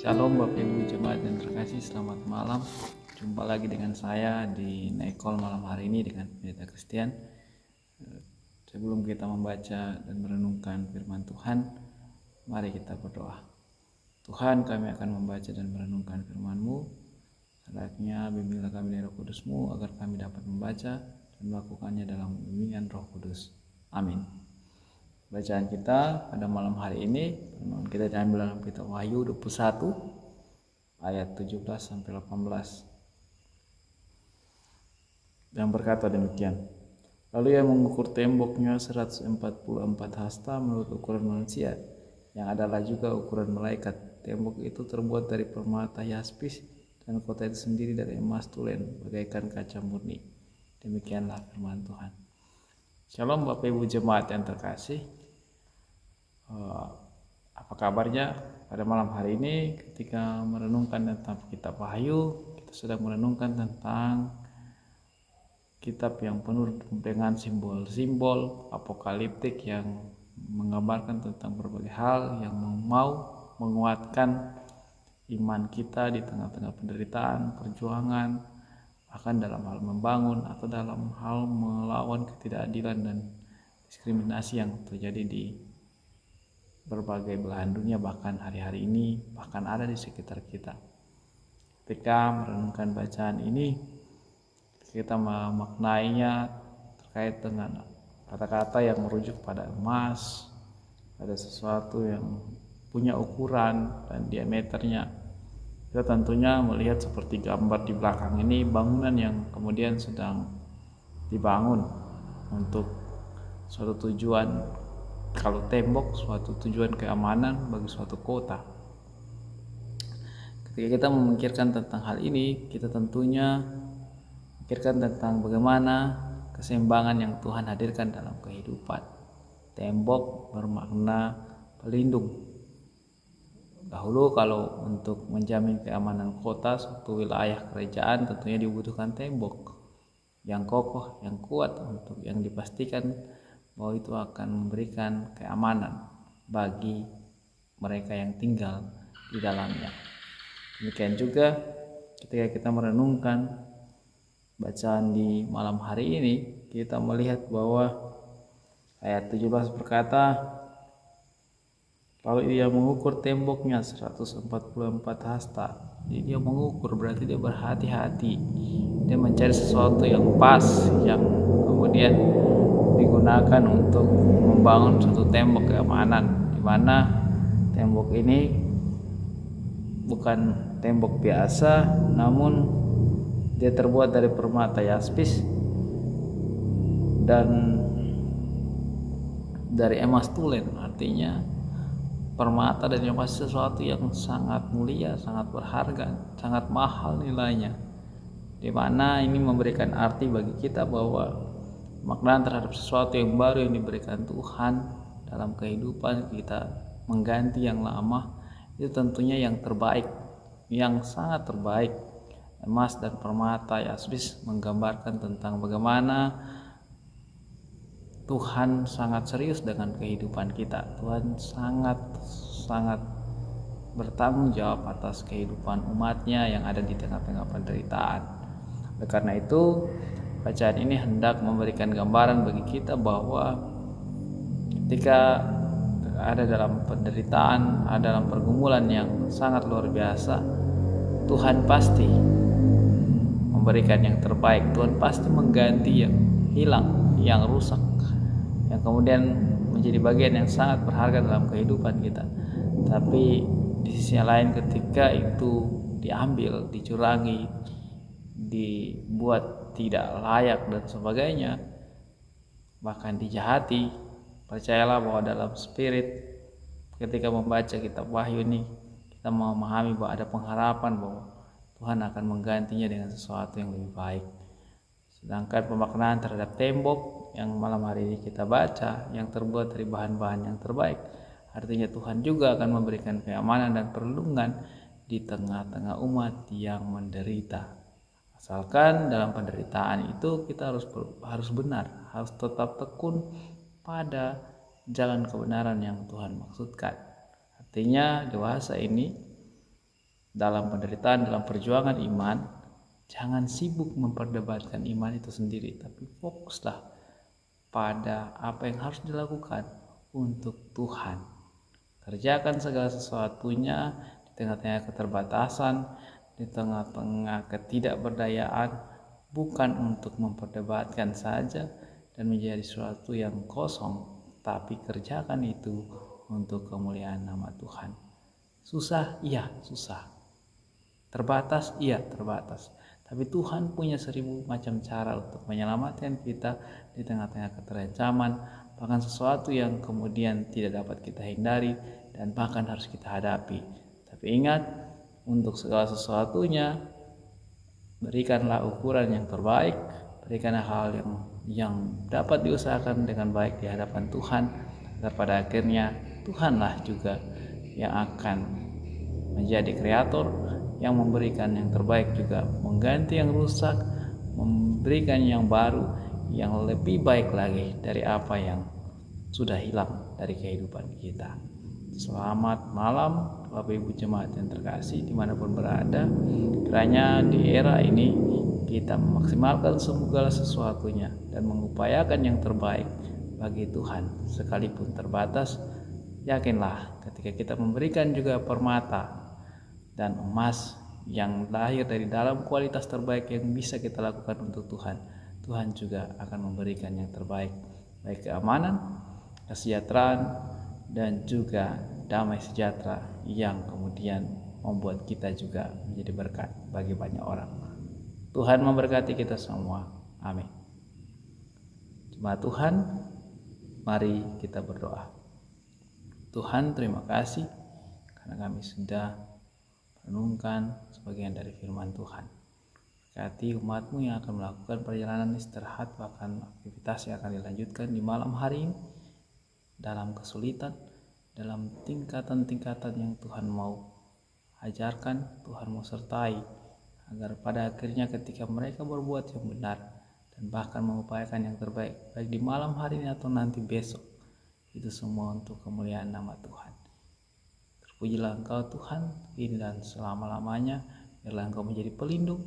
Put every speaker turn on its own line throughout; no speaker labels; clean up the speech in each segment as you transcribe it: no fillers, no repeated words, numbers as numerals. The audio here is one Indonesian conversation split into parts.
Shalom Bapak Ibu Jemaat yang terkasih, selamat malam. Jumpa lagi dengan saya di Naikol malam hari ini dengan Pendeta Christian. Sebelum kita membaca dan merenungkan firman Tuhan, mari kita berdoa. Tuhan, kami akan membaca dan merenungkan firman-Mu. Saatnya bimbinglah kami dari Roh Kudus-Mu agar kami dapat membaca dan melakukannya dalam bimbingan Roh Kudus. Amin. Bacaan kita pada malam hari ini, kita diambil dalam kitab Wahyu 21 ayat 17 sampai 18. Yang berkata demikian. Lalu ia mengukur temboknya 144 hasta menurut ukuran manusia, yang adalah juga ukuran malaikat. Tembok itu terbuat dari permata yaspis dan kota itu sendiri dari emas tulen bagaikan kaca murni. Demikianlah firman Tuhan. Shalom Bapak Ibu Jemaat yang terkasih. Apa kabarnya pada malam hari ini ketika merenungkan tentang kitab Wahyu? Kita sedang merenungkan tentang kitab yang penuh dengan simbol-simbol apokaliptik yang menggambarkan tentang berbagai hal yang mau menguatkan iman kita di tengah-tengah penderitaan, perjuangan, bahkan dalam hal membangun atau dalam hal melawan ketidakadilan dan diskriminasi yang terjadi di berbagai belahan dunia, bahkan hari-hari ini, bahkan ada di sekitar kita. Ketika merenungkan bacaan ini, kita memaknainya terkait dengan kata-kata yang merujuk pada emas, pada sesuatu yang punya ukuran dan diameternya. Kita tentunya melihat seperti gambar di belakang ini, bangunan yang kemudian sedang dibangun untuk suatu tujuan. Kalau tembok, suatu tujuan keamanan bagi suatu kota. Ketika kita memikirkan tentang hal ini, kita tentunya memikirkan tentang bagaimana keseimbangan yang Tuhan hadirkan dalam kehidupan. Tembok bermakna pelindung. Dahulu kalau untuk menjamin keamanan kota, suatu wilayah kerajaan tentunya dibutuhkan tembok yang kokoh, yang kuat untuk yang dipastikan bahwa itu akan memberikan keamanan bagi mereka yang tinggal di dalamnya. Demikian juga ketika kita merenungkan bacaan di malam hari ini, kita melihat bahwa ayat 17 berkata, lalu dia mengukur temboknya 144 hasta. Jadi dia mengukur, berarti dia berhati-hati. Dia mencari sesuatu yang pas, yang kemudian digunakan untuk membangun suatu tembok keamanan, di mana tembok ini bukan tembok biasa, namun dia terbuat dari permata yaspis dan dari emas tulen. Artinya permata dan emas sesuatu yang sangat mulia, sangat berharga, sangat mahal nilainya, di mana ini memberikan arti bagi kita bahwa makna terhadap sesuatu yang baru yang diberikan Tuhan dalam kehidupan kita, mengganti yang lama, itu tentunya yang terbaik, yang sangat terbaik. Emas dan permata yaspis menggambarkan tentang bagaimana Tuhan sangat serius dengan kehidupan kita. Tuhan sangat bertanggung jawab atas kehidupan umatnya yang ada di tengah-tengah penderitaan. Oleh karena itu, bacaan ini hendak memberikan gambaran bagi kita bahwa ketika ada dalam penderitaan, ada dalam pergumulan yang sangat luar biasa, Tuhan pasti memberikan yang terbaik. Tuhan pasti mengganti yang hilang, yang rusak, yang kemudian menjadi bagian yang sangat berharga dalam kehidupan kita. Tapi di sisi lain, ketika itu diambil, dicurangi, dibuat tidak layak dan sebagainya, bahkan dijahati, percayalah bahwa dalam spirit ketika membaca kitab Wahyu ini, kita memahami bahwa ada pengharapan bahwa Tuhan akan menggantinya dengan sesuatu yang lebih baik. Sedangkan pemaknaan terhadap tembok yang malam hari ini kita baca, yang terbuat dari bahan-bahan yang terbaik, artinya Tuhan juga akan memberikan keamanan dan perlindungan di tengah-tengah umat yang menderita. Asalkan dalam penderitaan itu kita harus benar, harus tetap tekun pada jalan kebenaran yang Tuhan maksudkan. Artinya dewasa ini dalam penderitaan, dalam perjuangan iman, jangan sibuk memperdebatkan iman itu sendiri, tapi fokuslah pada apa yang harus dilakukan untuk Tuhan. Kerjakan segala sesuatunya di tengah-tengah keterbatasan, di tengah-tengah ketidakberdayaan, bukan untuk memperdebatkan saja dan menjadi sesuatu yang kosong, tapi kerjakan itu untuk kemuliaan nama Tuhan. Susah? Iya, susah. Terbatas? Iya, terbatas. Tapi Tuhan punya 1000 macam cara untuk menyelamatkan kita di tengah-tengah keterancaman, bahkan sesuatu yang kemudian tidak dapat kita hindari dan bahkan harus kita hadapi. Tapi ingat, untuk segala sesuatunya berikanlah ukuran yang terbaik, berikanlah hal yang dapat diusahakan dengan baik di hadapan Tuhan, agar pada akhirnya Tuhanlah juga yang akan menjadi kreator, yang memberikan yang terbaik, juga mengganti yang rusak, memberikan yang baru, yang lebih baik lagi dari apa yang sudah hilang dari kehidupan kita. Selamat malam Bapak Ibu Jemaat yang terkasih dimanapun berada. Kiranya di era ini kita memaksimalkan segala sesuatunya dan mengupayakan yang terbaik bagi Tuhan. Sekalipun terbatas, yakinlah ketika kita memberikan juga permata dan emas yang lahir dari dalam kualitas terbaik yang bisa kita lakukan untuk Tuhan, Tuhan juga akan memberikan yang terbaik, baik keamanan, kesejahteraan, dan juga damai sejahtera yang kemudian membuat kita juga menjadi berkat bagi banyak orang. Tuhan memberkati kita semua. Amin. Jemaat Tuhan, mari kita berdoa. Tuhan, terima kasih karena kami sudah merenungkan sebagian dari firman Tuhan. Berkati umat-Mu yang akan melakukan perjalanan istirahat, bahkan aktivitas yang akan dilanjutkan di malam hari ini, dalam kesulitan, dalam tingkatan-tingkatan yang Tuhan mau ajarkan, Tuhan mau sertai, agar pada akhirnya ketika mereka berbuat yang benar dan bahkan mengupayakan yang terbaik, baik di malam hari ini atau nanti besok, itu semua untuk kemuliaan nama Tuhan. Terpujilah Engkau Tuhan, ini dan selama-lamanya. Biarlah Engkau menjadi pelindung,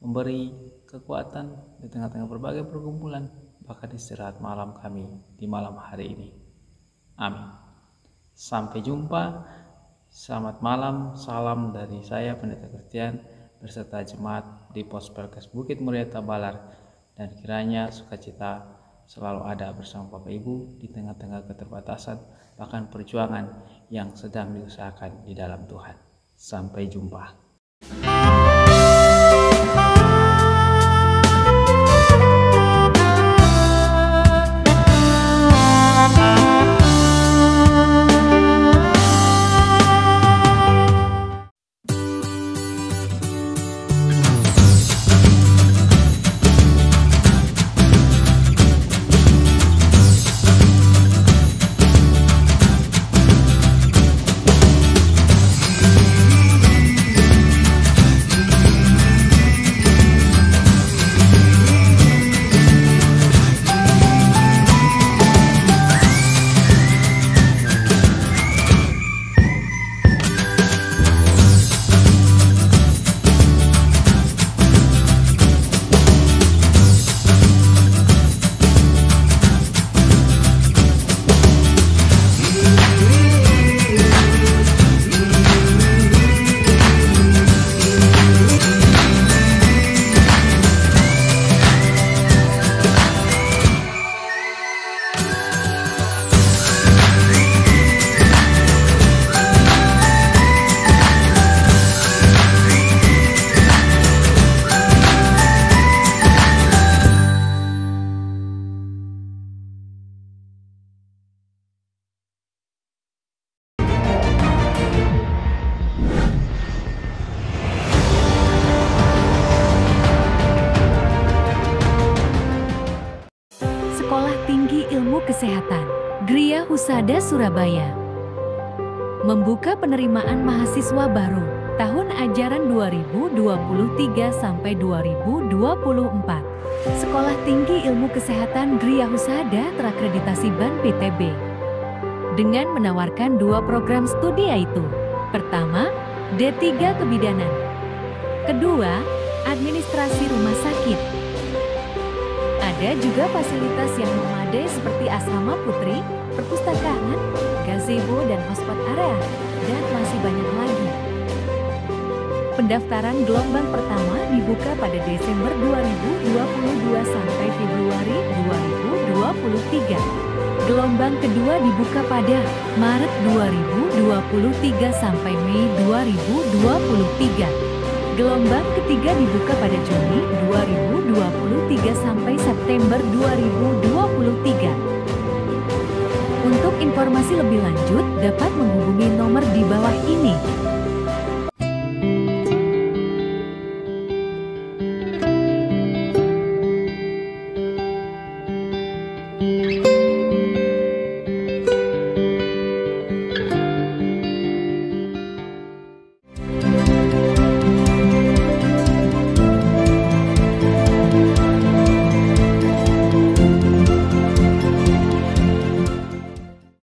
memberi kekuatan di tengah-tengah berbagai pergumulan, bahkan istirahat malam kami di malam hari ini. Amin. Sampai jumpa. Selamat malam. Salam dari saya Pendeta Christian berserta jemaat di Pos Pelkes Bukit Mulia Tabalar, dan kiranya sukacita selalu ada bersama Bapak Ibu di tengah-tengah keterbatasan, bahkan perjuangan yang sedang diusahakan di dalam Tuhan. Sampai jumpa.
Kesehatan Gria Husada Surabaya membuka penerimaan mahasiswa baru tahun ajaran 2023 sampai 2024. Sekolah Tinggi Ilmu Kesehatan Gria Husada terakreditasi BAN PTB dengan menawarkan 2 program studi, yaitu pertama, D3 kebidanan. Kedua, administrasi rumah sakit. Ada juga fasilitas yang memadai seperti asrama putri, perpustakaan, gazebo dan hotspot area, dan masih banyak lagi. Pendaftaran gelombang pertama dibuka pada Desember 2022 sampai Februari 2023. Gelombang kedua dibuka pada Maret 2023 sampai Mei 2023. Gelombang ketiga dibuka pada Juni 2023 sampai September 2023. Untuk informasi lebih lanjut dapat menghubungi nomor di